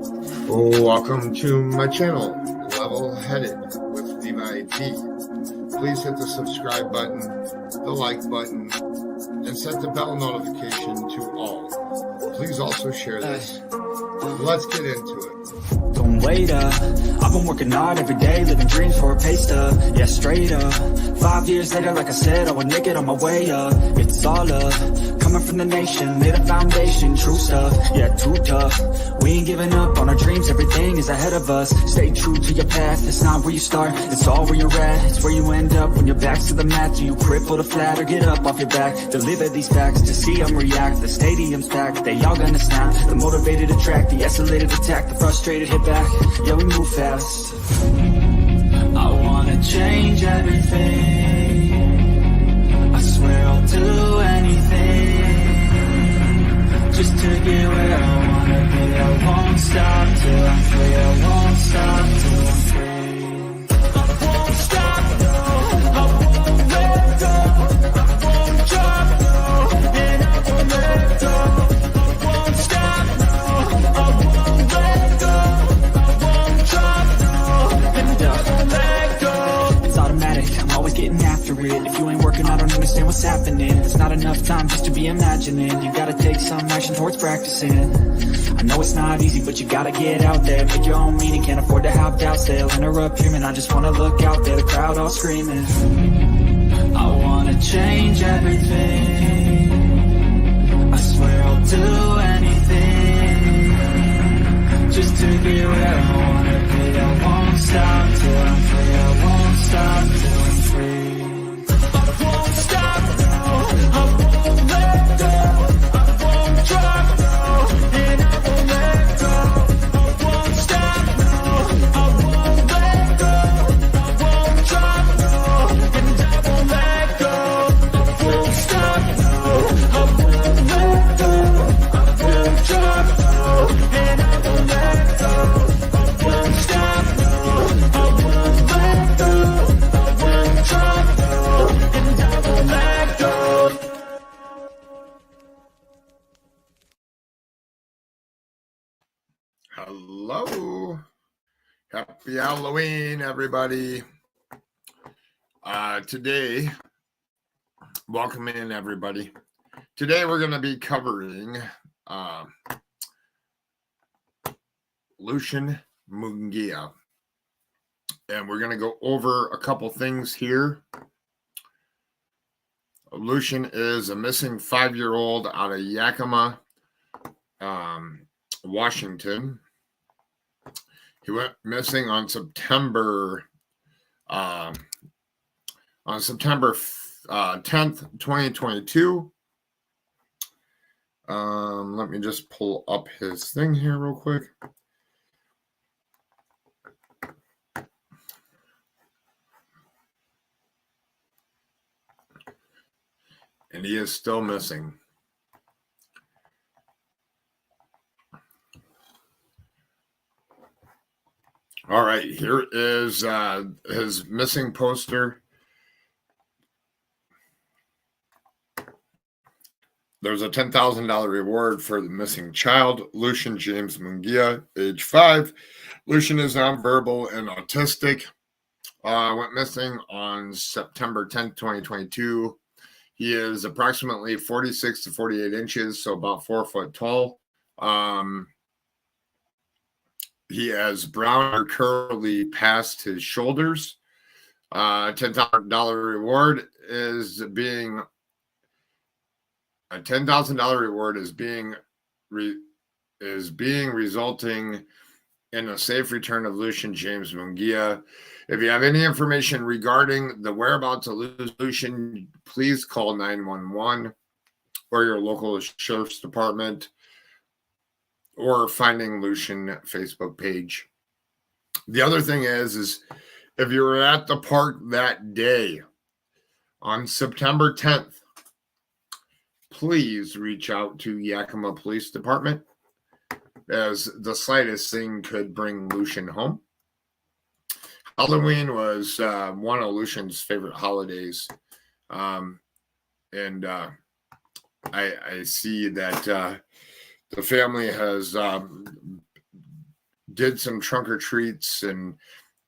Welcome to my channel, Level Headed with Levi D. Please hit the subscribe button, the like button, and set the bell notification to all. Please also share this. Let's get into it. Don't wait up, I've been working hard every day, living dreams for a pay stub, yeah, straight up. 5 years later, like I said, I would make it on my way up. It's all up, coming from the nation, lay the foundation, true stuff, yeah, too tough. We ain't giving up on our dreams, everything is ahead of us. Stay true to your path, it's not where you start, it's all where you're at. It's where you end up when your back's to the mat. Do you cripple or flat or get up off your back? Deliver these facts to see them react. The stadium's packed, they all gonna snap. The motivated attract, the escalated attack, the frustrated hit back. Yeah, we move fast. I wanna change everything. I swear I'll do anything just to get where I wanna be. I won't stop till I'm free. I won't stop till I'm free. I won't stop, no. I won't let go. I won't drop, no. And I won't let go. I won't stop, no. I won't let go. It's automatic, I'm always getting after it. If you ain't working, I don't understand what's happening. There's not enough time just to be imagining. You gotta take some action towards practicing. I know it's not easy, but you gotta get out there. Make your own meaning, can't afford to have doubts. They'll interrupt here, man, I just wanna look out there. The crowd all screaming. I wanna change everything. I swear I'll do anything just to get where I wanna be. I won't stop till I'm free. I won't stop till I'm free. I won't stop, no. I won't let go. I won't drop, no. And I won't let go. I won't stop, no. I won't let go. I won't drop, no. And I won't let go. I won't stop, no. I won't let go. I won't drop, no. And I won't let go. I won't stop, no. I won't let go. I won't drop, no. And I won't let go. Hello. Happy Halloween, everybody. Today, welcome in, everybody. Today, we're going to be covering Lucian Munguia. And we're going to go over a couple things here. Lucian is a missing 5-year-old out of Yakima, Washington. He went missing on September 10th, 2022. Let me just pull up his thing here real quick. And he is still missing. All right, here is his missing poster. There's a $10,000 reward for the missing child, Lucian James Munguia, age 5. Lucian is nonverbal and autistic. Went missing on September 10th, 2022. He is approximately 46 to 48 inches, so about 4 foot tall. He has brown or curly past his shoulders. $10,000 reward is being resulting in a safe return of Lucian James Munguia. If you have any information regarding the whereabouts of Lucian, please call 911 or your local sheriff's department or Finding Lucian Facebook page. The other thing is if you were at the park that day on September 10th, please reach out to Yakima Police Department, as the slightest thing could bring Lucian home. Halloween was one of Lucian's favorite holidays. And I see that the family has did some trunk or treats and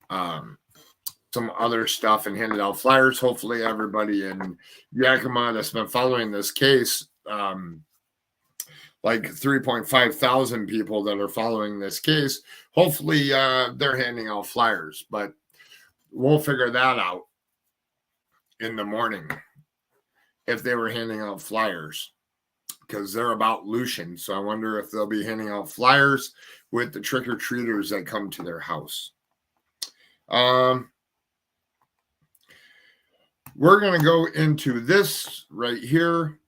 some other stuff and handed out flyers. Hopefully everybody in Yakima that's been following this case, like 3.5 thousand people that are following this case, hopefully they're handing out flyers, but we'll figure that out in the morning if they were handing out flyers, because they're about Lucian. So I wonder if they'll be handing out flyers with the trick-or-treaters that come to their house. We're going to go into this right here.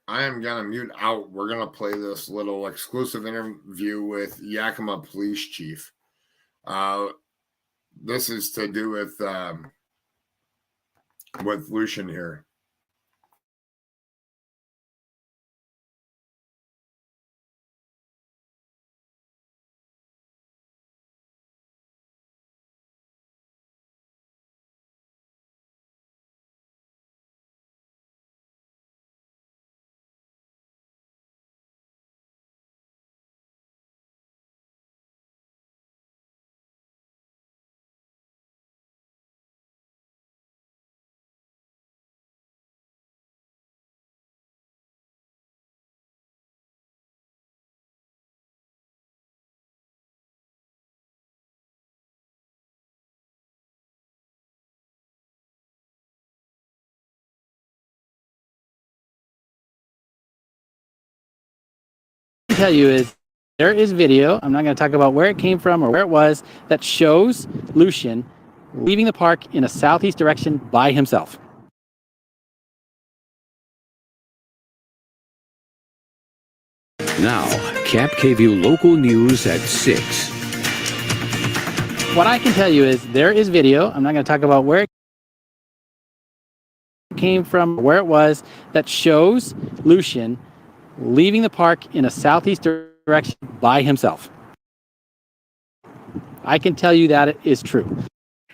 I am going to mute out. We're going to play this little exclusive interview with Yakima Police Chief. This is to do with Lucian here. Tell you is there is video, I'm not going to talk about where it came from or where it was, that shows Lucian leaving the park in a southeast direction by himself. Now, KAPP-KVEW local news at 6. What I can tell you is there is video, I'm not going to talk about where it came from or where it was, that shows Lucian leaving the park in a southeast direction by himself. I can tell you that it is true.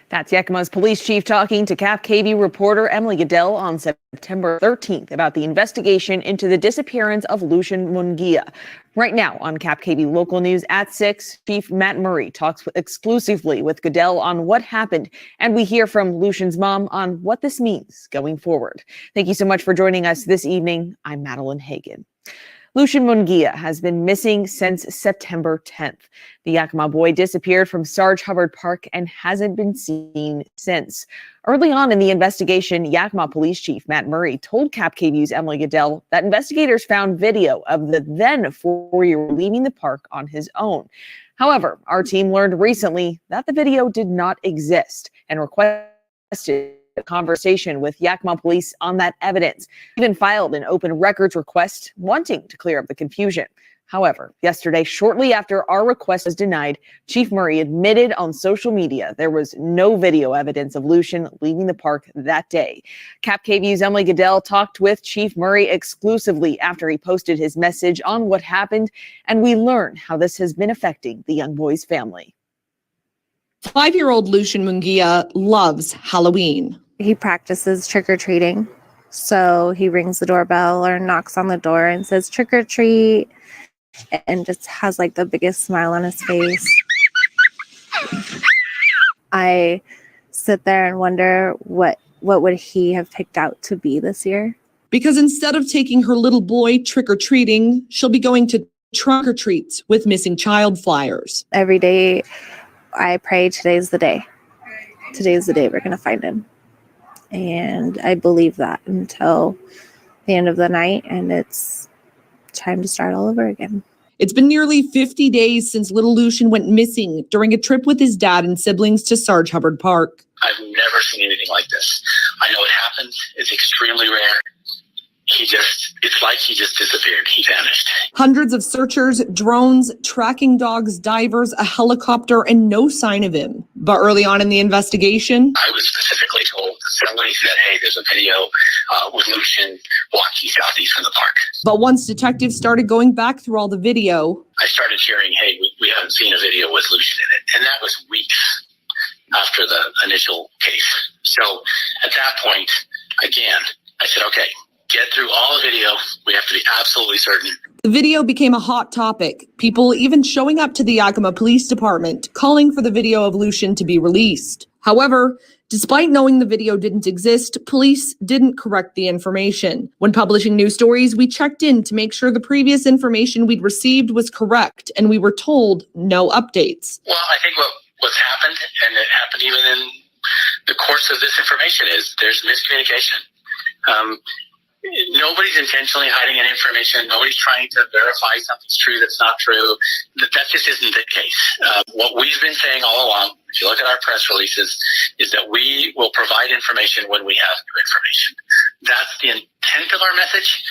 That's Yakima's police chief talking to KAPP-KVEW reporter Emily Goodell on September 13th about the investigation into the disappearance of Lucian Munguia. Right now on KAPP-KVEW local news at 6, Chief Matt Murray talks exclusively with Goodell on what happened, and we hear from Lucian's mom on what this means going forward. Thank you so much for joining us this evening. I'm Madeline Hagan. Lucian Munguia has been missing since September 10th. The Yakima boy disappeared from Sarg Hubbard Park and hasn't been seen since. Early on in the investigation, Yakima Police Chief Matt Murray told KAPP-KVEW's Emily Goodell that investigators found video of the then 4-year-old leaving the park on his own. However, our team learned recently that the video did not exist and requested a conversation with Yakima police on that evidence, even filed an open records request wanting to clear up the confusion. However, yesterday, shortly after our request was denied, Chief Murray admitted on social media there was no video evidence of Lucian leaving the park that day. KAPP-KVEW's Emily Goodell talked with Chief Murray exclusively after he posted his message on what happened, and we learn how this has been affecting the young boy's family. 5-year-old Lucian Munguia loves Halloween. He practices trick-or-treating. So he rings the doorbell or knocks on the door and says trick or treat, and just has like the biggest smile on his face. I sit there and wonder what would he have picked out to be this year? Because instead of taking her little boy trick-or-treating, she'll be going to trunk or treats with missing child flyers. Every day I pray today's the day. Today's the day we're going to find him. And I believe that until the end of the night, and it's time to start all over again. It's been nearly 50 days since little Lucian went missing during a trip with his dad and siblings to Sarg Hubbard Park. I've never seen anything like this. I know it happened. It's extremely rare. It's like he just disappeared. He vanished. Hundreds of searchers, drones, tracking dogs, divers, a helicopter, and no sign of him. But early on in the investigation, I was specifically told, somebody said, hey, there's a video with Lucian walking southeast from the park. But once detectives started going back through all the video, I started hearing, hey, we haven't seen a video with Lucian in it. And that was weeks after the initial case. So at that point, again, I said, okay, get through all the video. We have to be absolutely certain. The video became a hot topic, people even showing up to the Yakima Police Department, calling for the video of Lucian to be released. However, despite knowing the video didn't exist, police didn't correct the information. When publishing news stories, we checked in to make sure the previous information we'd received was correct, and we were told no updates. Well, I think what's happened, and it happened even in the course of this information, is there's miscommunication. Nobody's intentionally hiding any information. Nobody's trying to verify something's true that's not true. That just isn't the case. What we've been saying all along, if you look at our press releases, is that we will provide information when we have new information. That's the intent of our message.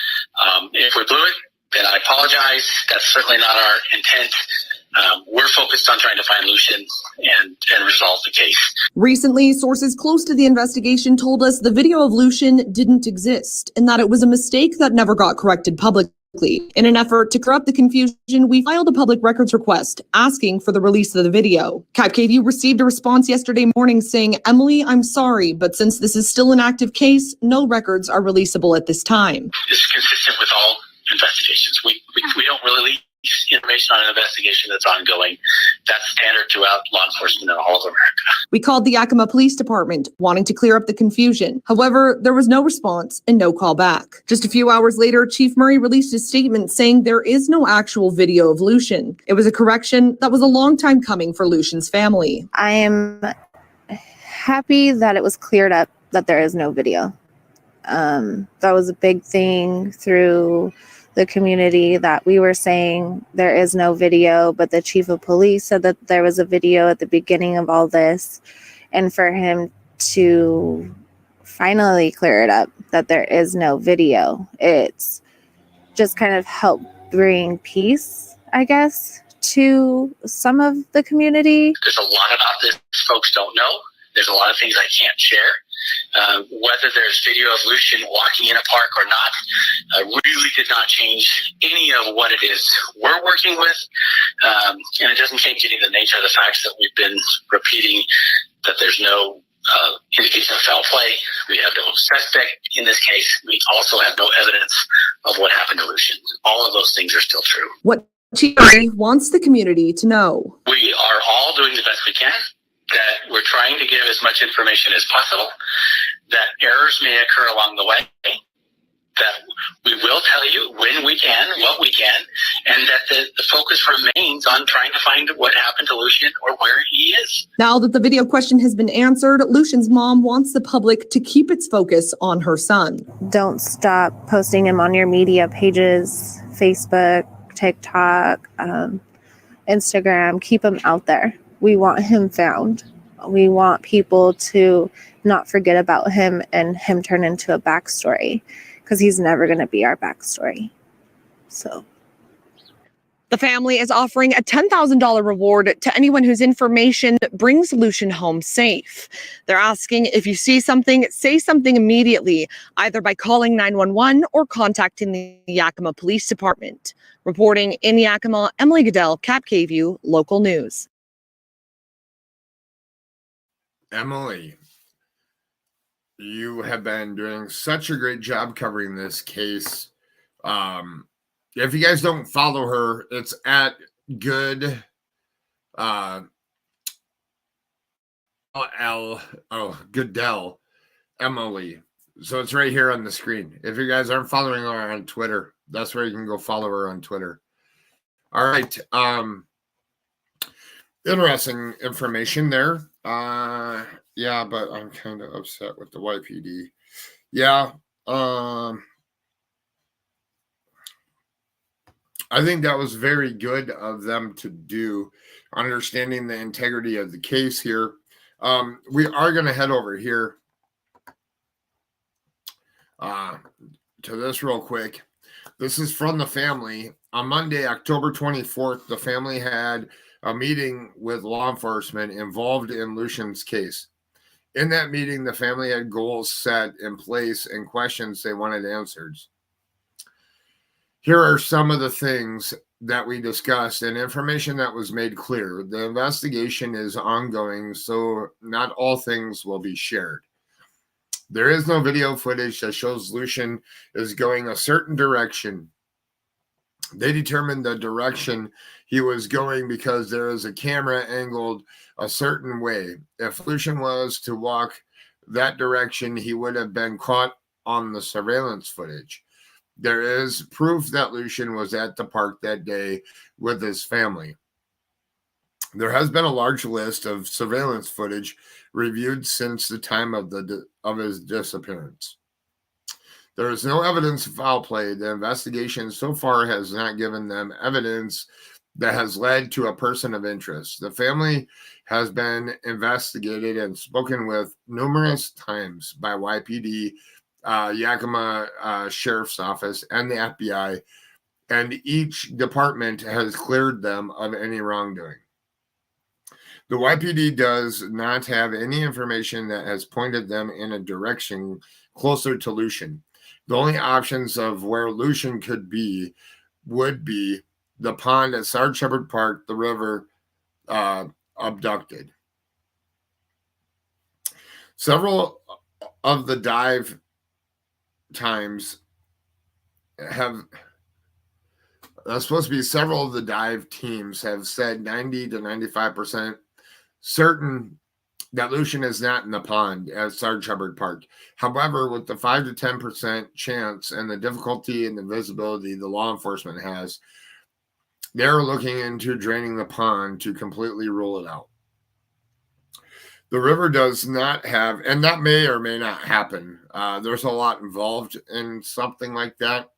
If we blew it, then I apologize. That's certainly not our intent. We're focused on trying to find Lucian and resolve the case. Recently, sources close to the investigation told us the video of Lucian didn't exist and that it was a mistake that never got corrected publicly. In an effort to clear up the confusion, we filed a public records request asking for the release of the video. KAPP-KVEW received a response yesterday morning saying, "Emily, I'm sorry, but since this is still an active case, no records are releasable at this time." This is consistent with all investigations. We don't really release information on an investigation that's ongoing. That's standard throughout law enforcement in all of America. We called the Yakima Police Department, wanting to clear up the confusion. However, there was no response and no call back. Just a few hours later, Chief Murray released a statement saying there is no actual video of Lucian. It was a correction that was a long time coming for Lucian's family. I am happy that it was cleared up that there is no video. That was a big thing through the community, that we were saying there is no video, but the chief of police said that there was a video at the beginning of all this. And for him to finally clear it up that there is no video, it's just kind of helped bring peace, I guess, to some of the community. There's a lot about this folks don't know. There's a lot of things I can't share. Whether there's video of Lucian walking in a park or not, really did not change any of what it is we're working with. And it doesn't change any of the nature of the facts that we've been repeating, that there's no indication of foul play. We have no suspect in this case. We also have no evidence of what happened to Lucian. All of those things are still true. What Chief Murray wants the community to know. We are all doing the best we can, that we're trying to give as much information as possible, that errors may occur along the way, that we will tell you when we can, what we can, and that the focus remains on trying to find what happened to Lucian or where he is. Now that the video question has been answered, Lucian's mom wants the public to keep its focus on her son. Don't stop posting him on your media pages, Facebook, TikTok, Instagram. Keep him out there. We want him found. We want people to not forget about him and him turn into a backstory, because he's never going to be our backstory. So The family is offering a $10,000 reward to anyone whose information brings Lucian home safe. They're asking, if you see something, say something immediately, either by calling 911 or contacting the Yakima Police Department. Reporting in Yakima, Emily Goodell, KAPP-KVEW, Local News. Emily, you have been doing such a great job covering this case. If you guys don't follow her, it's at Goodell, Emily. So it's right here on the screen. If you guys aren't following her on Twitter, that's where you can go follow her on Twitter. All right. Interesting information there. Yeah, but I'm kind of upset with the YPD. Yeah. I think that was very good of them to do, understanding the integrity of the case here. We are going to head over here to this real quick. This is from the family. On Monday, October 24th, the family had a meeting with law enforcement involved in Lucian's case. In that meeting, the family had goals set in place and questions they wanted answered. Here are some of the things that we discussed and information that was made clear. The investigation is ongoing, so not all things will be shared. There is no video footage that shows Lucian is going a certain direction. They determined the direction he was going because there is a camera angled a certain way. If Lucian was to walk that direction, he would have been caught on the surveillance footage. There is proof that Lucian was at the park that day with his family. There has been a large list of surveillance footage reviewed since the time of his disappearance. There is no evidence of foul play. The investigation so far has not given them evidence that has led to a person of interest. The family has been investigated and spoken with numerous times by YPD, Yakima Sheriff's Office, and the FBI, and each department has cleared them of any wrongdoing. The YPD does not have any information that has pointed them in a direction closer to Lucian. The only options of where Lucian would be the pond at Sarg Hubbard Park, the river, abducted. Several of the dive times several of the dive teams have said 90 to 95% certain that Lucian is not in the pond at Sarg Hubbard Park. However, with the 5 to 10% chance and the difficulty and the visibility the law enforcement has, they're looking into draining the pond to completely rule it out. The river does not have, and that may or may not happen. There's a lot involved in something like that.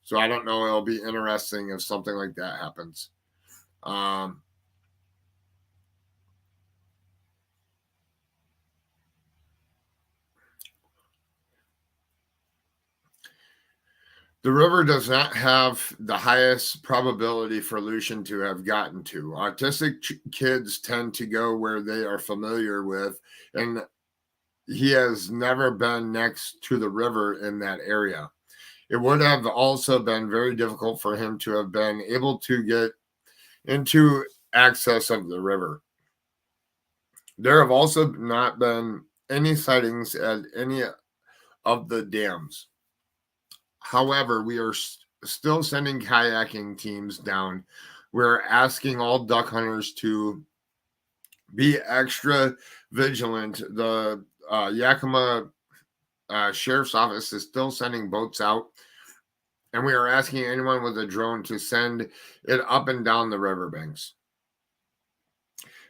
So I don't know. It'll be interesting if something like that happens. The river does not have the highest probability for Lucian to have gotten to. Autistic kids tend to go where they are familiar with, and he has never been next to the river in that area. It would have also been very difficult for him to have been able to get into access of the river. There have also not been any sightings at any of the dams. However, we are still sending kayaking teams down. We're asking all duck hunters to be extra vigilant. The Yakima Sheriff's Office is still sending boats out, and we are asking anyone with a drone to send it up and down the riverbanks.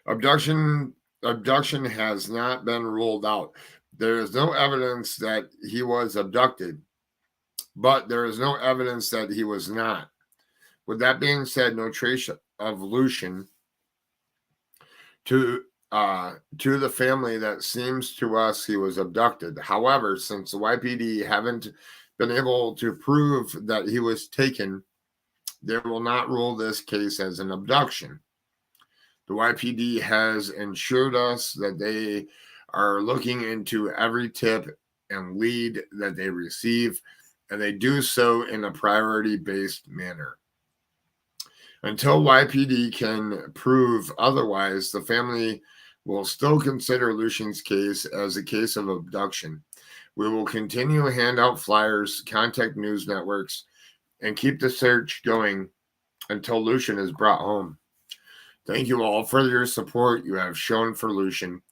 Abduction has not been ruled out. There is no evidence that he was abducted, but there is no evidence that he was not. With that being said, no trace of Lucian to the family that seems to us he was abducted. However, since the YPD haven't been able to prove that he was taken, they will not rule this case as an abduction. The YPD has assured us that they are looking into every tip and lead that they receive, and they do so in a priority-based manner. Until YPD can prove otherwise, the family will still consider Lucian's case as a case of abduction. We will continue to hand out flyers, contact news networks, and keep the search going until Lucian is brought home. Thank you all for your support you have shown for Lucian.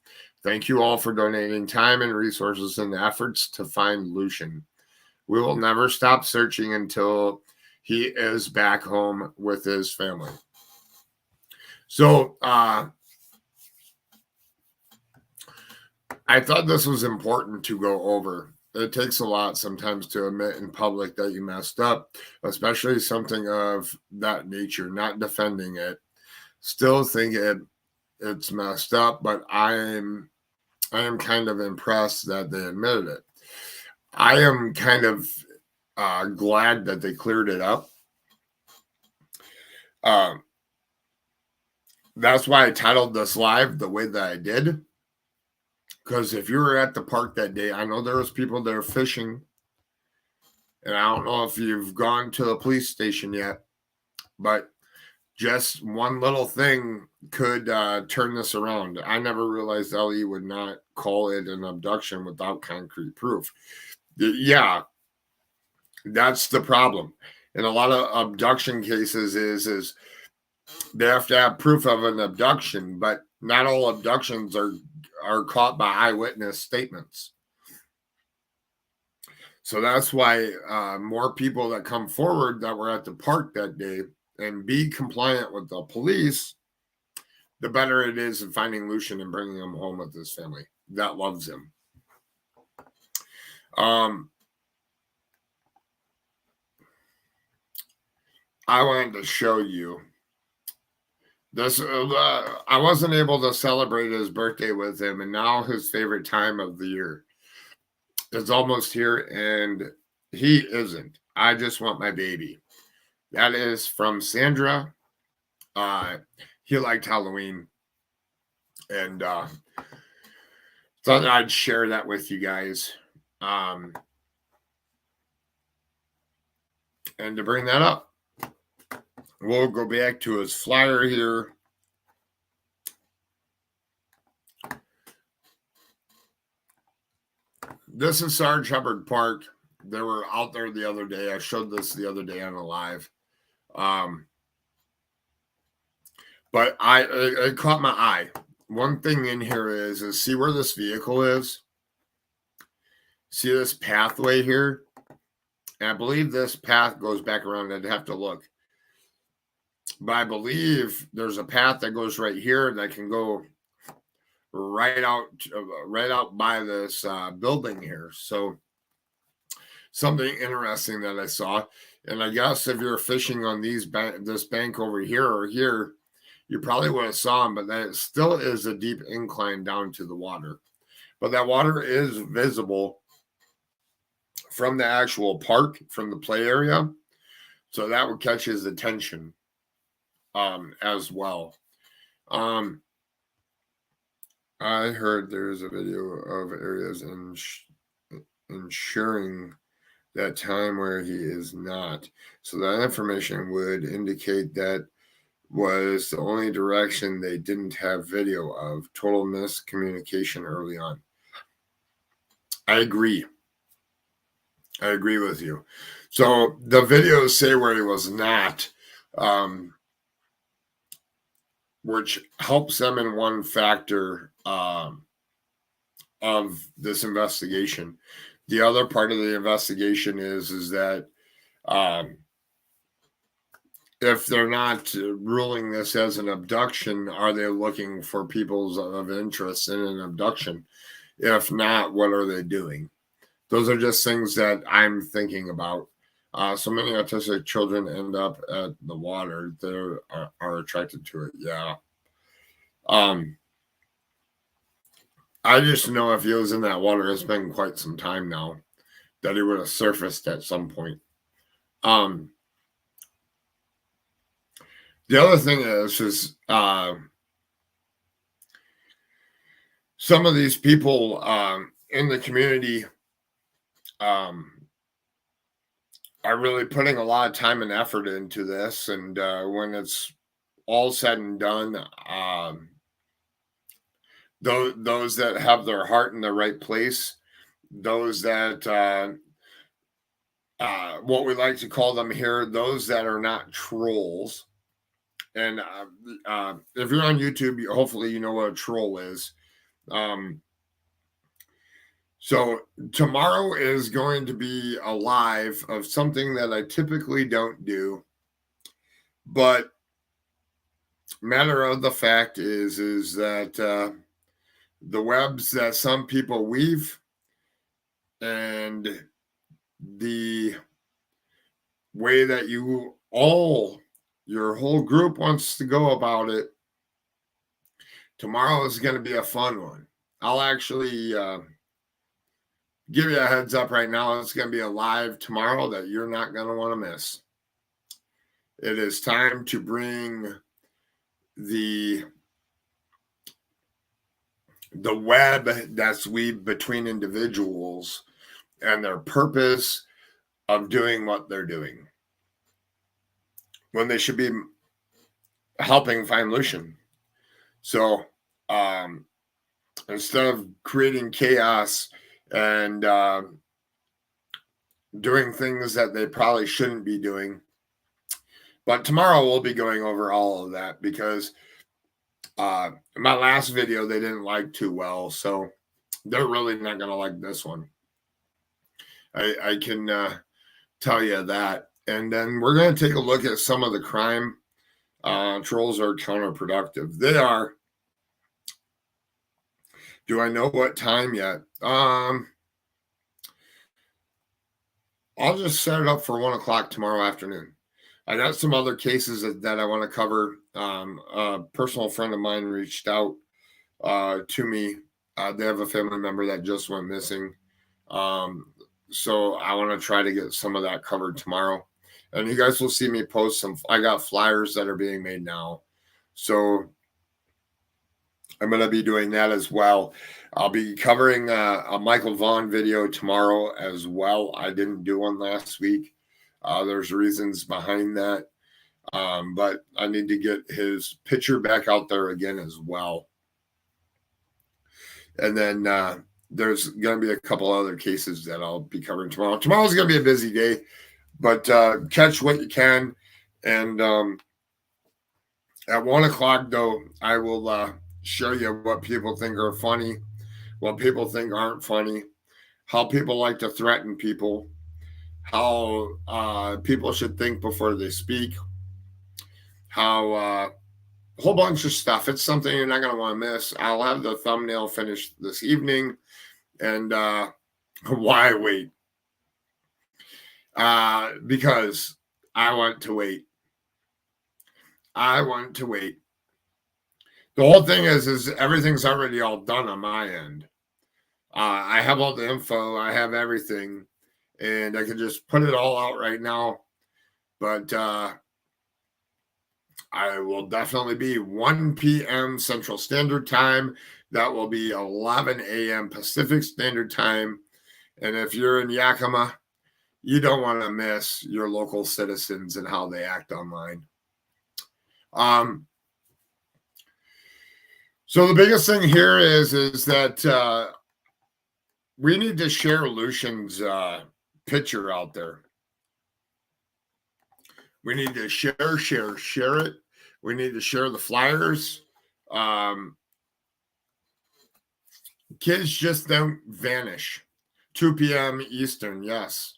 Thank you all for donating time and resources in the efforts to find Lucian. We will never stop searching until he is back home with his family. So I thought this was important to go over. It takes a lot sometimes to admit in public that you messed up, especially something of that nature, not defending it. Still think it's messed up, but I am kind of impressed that they admitted it. I am kind of glad that they cleared it up. That's why I titled this live the way that I did. Because if you were at the park that day, I know there was people there fishing. And I don't know if you've gone to the police station yet. But just one little thing could turn this around. I never realized LE would not call it an abduction without concrete proof. Yeah, that's the problem. In a lot of abduction cases is they have to have proof of an abduction, but not all abductions are caught by eyewitness statements. So that's why more people that come forward that were at the park that day and be compliant with the police, the better it is in finding Lucian and bringing him home with his family that loves him. I wanted to show you this. I wasn't able to celebrate his birthday with him, and now his favorite time of the year is almost here, and he isn't. I just want my baby. That is from Sandra. He liked Halloween, and thought I'd share that with you guys. And to bring that up, we'll go back to his flyer here. This is Sarg Hubbard Park. They were out there the other day. I showed this the other day on a live. But it caught my eye. One thing in here is see where this vehicle is? See this pathway here? And I believe this path goes back around. I'd have to look. But I believe there's a path that goes right here that can go right out by this building here. So something interesting that I saw. And I guess if you're fishing on this bank over here or here, you probably would have saw him, but that still is a deep incline down to the water. But that water is visible from the actual park, from the play area. So that would catch his attention as well. I heard there's a video of areas ensuring that time where he is not. So that information would indicate that was the only direction they didn't have video of. Total miscommunication early on. I agree with you. So the videos say where he was not, which helps them in one factor of this investigation. The other part of the investigation is that if they're not ruling this as an abduction, are they looking for people of interest in an abduction? If not, what are they doing? Those are just things that I'm thinking about. So many autistic children end up at the water. They are attracted to it. Yeah. I just know if he was in that water, it's been quite some time now, that he would have surfaced at some point. The other thing is some of these people in the community are really putting a lot of time and effort into this. And when it's all said and done, those that have their heart in the right place, those that, what we like to call them here, those that are not trolls. And if you're on YouTube, hopefully you know what a troll is. So tomorrow is going to be a live of something that I typically don't do. But matter of the fact is that the webs that some people weave and the way that your whole group wants to go about it, tomorrow is going to be a fun one. I'll actually give you a heads up right now. It's going to be a live tomorrow that you're not going to want to miss. It is time to bring the web that's weaved between individuals and their purpose of doing what they're doing, when they should be helping find Lucian. So instead of creating chaos and doing things that they probably shouldn't be doing. But tomorrow we'll be going over all of that because my last video they didn't like too well. So they're really not going to like this one. I can tell you that. And then we're going to take a look at some of the crime. Trolls are counterproductive. They are. Do I know what time yet? I'll just set it up for 1 o'clock tomorrow afternoon. I got some other cases that I want to cover. A personal friend of mine reached out to me. They have a family member that just went missing. So I want to try to get some of that covered tomorrow. And you guys will see me post some. I got flyers that are being made now. So I'm going to be doing that as well. I'll be covering a Michael Vaughn video tomorrow as well. I didn't do one last week. There's reasons behind that. But I need to get his picture back out there again as well. And then there's going to be a couple other cases that I'll be covering tomorrow. Tomorrow's going to be a busy day, but catch what you can. And at 1 o'clock, though, I will show you what people think are funny, what people think aren't funny, how people like to threaten people, how people should think before they speak, how a whole bunch of stuff. It's something you're not going to want to miss. I'll have the thumbnail finished this evening. And why wait? Because I want to wait. I want to wait. The whole thing is everything's already all done on my end. I have all the info. I have everything. And I can just put it all out right now. But I will definitely be 1 p.m. Central Standard Time. That will be 11 a.m. Pacific Standard Time. And if you're in Yakima, you don't want to miss your local citizens and how they act online. So the biggest thing here is that we need to share Lucian's picture out there. We need to share it. We need to share the flyers. Kids just don't vanish. 2 p.m. Eastern, yes.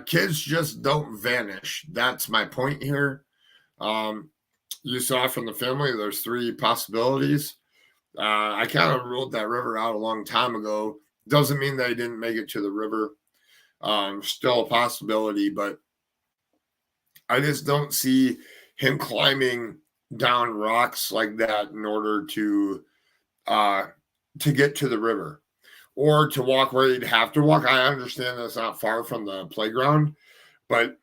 Kids just don't vanish. That's my point here. You saw from the family, there's 3 possibilities. I kind of ruled that river out a long time ago. Doesn't mean they didn't make it to the river. Still a possibility, but I just don't see him climbing down rocks like that in order to get to the river or to walk where he'd have to walk. I understand that's not far from the playground, but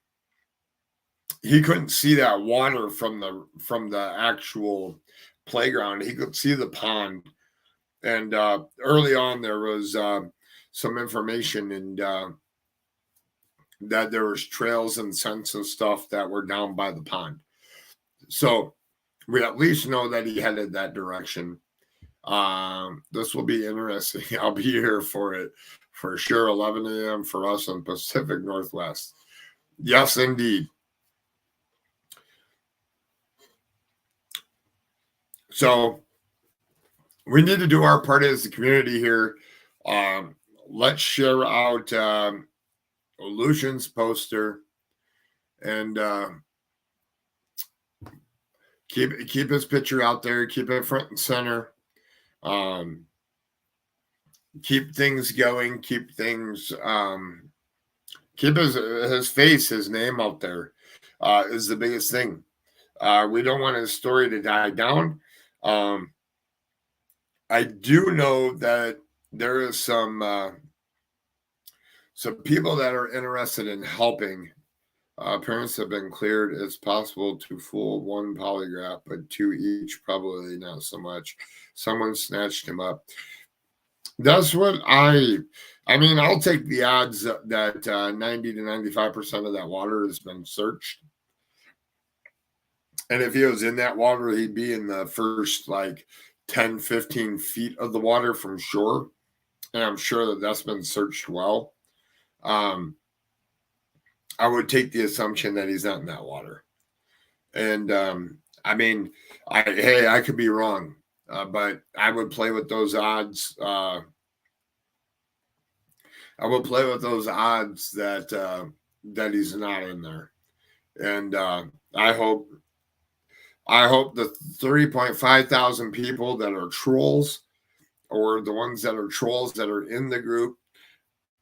he couldn't see that water from the actual playground. He could see the pond. And early on, there was some information and that there was trails and scents and stuff that were down by the pond. So we at least know that he headed that direction. This will be interesting. I'll be here for it for sure. 11 a.m. for us in Pacific Northwest. Yes, indeed. So we need to do our part as the community here. Let's share out Lucian's poster and keep his picture out there. Keep it front and center. Keep things going. Keep things. Keep his face, his name out there is the biggest thing. We don't want his story to die down. I do know that there is some people that are interested in helping. Parents have been cleared. It's possible to fool 1 polygraph, but 2 each, probably not so much. Someone snatched him up. That's what I mean, I'll take the odds that 90 to 95% of that water has been searched. And if he was in that water, he'd be in the first like 10, 15 feet of the water from shore. And I'm sure that that's been searched well. I would take the assumption that he's not in that water. And I mean, I could be wrong, but I would play with those odds. I would play with those odds that he's not in there. And I hope the 3.5 thousand people that are trolls, or the ones that are trolls that are in the group,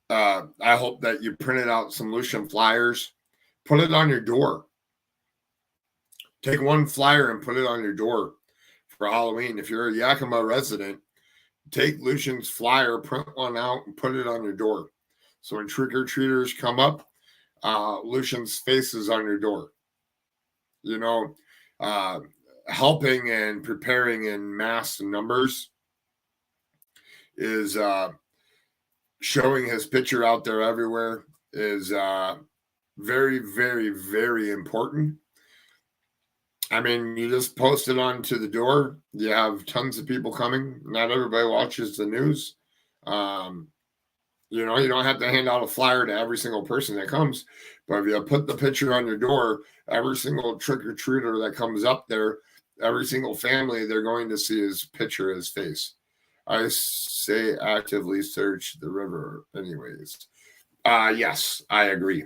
I hope that you printed out some Lucian flyers, put it on your door. Take one flyer and put it on your door for Halloween. If you're a Yakima resident, take Lucian's flyer, print one out, and put it on your door. So when trick-or-treaters come up, Lucian's face is on your door. You know, helping and preparing in mass numbers is showing his picture out there everywhere is very, very, very important. I mean, you just post it onto the door. You have tons of people coming. Not everybody watches the news. You know, you don't have to hand out a flyer to every single person that comes. But if you put the picture on your door, every single trick-or-treater that comes up there, every single family, they're going to see his picture, his face. I say actively search the river anyways. Yes, I agree.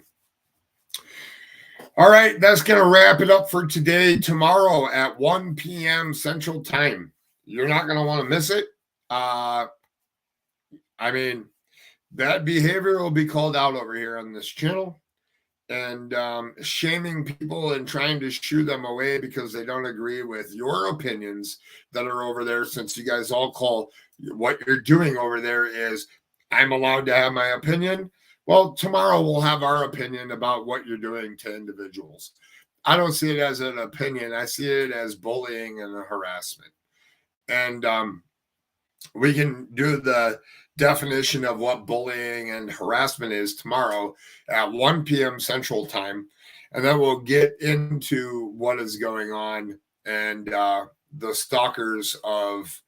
All right, that's going to wrap it up for today. Tomorrow at 1 p.m. Central Time. You're not going to want to miss it. I mean, that behavior will be called out over here on this channel. And shaming people and trying to shoo them away because they don't agree with your opinions that are over there, since you guys all call what you're doing over there is I'm allowed to have my opinion. Well, tomorrow we'll have our opinion about what you're doing to individuals. I don't see it as an opinion. I see it as bullying and harassment. And we can do the definition of what bullying and harassment is tomorrow at 1 p.m. Central Time. And then we'll get into what is going on and the stalkers of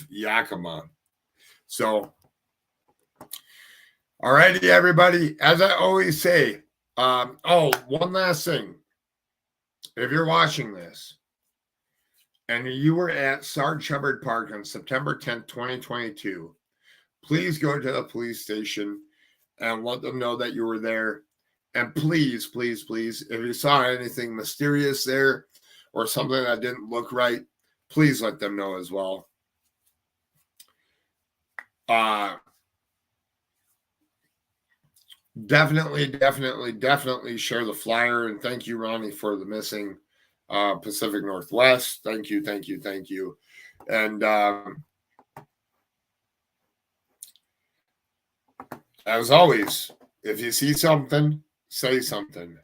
Yakima. So, all righty, everybody. As I always say, one last thing. If you're watching this and you were at Sarg Hubbard Park on September 10th, 2022, please go to the police station and let them know that you were there. And please, please, please, if you saw anything mysterious there or something that didn't look right, please let them know as well. Definitely share the flyer. And thank you, Ronnie, for the missing Pacific Northwest. Thank you. And as always, if you see something, say something.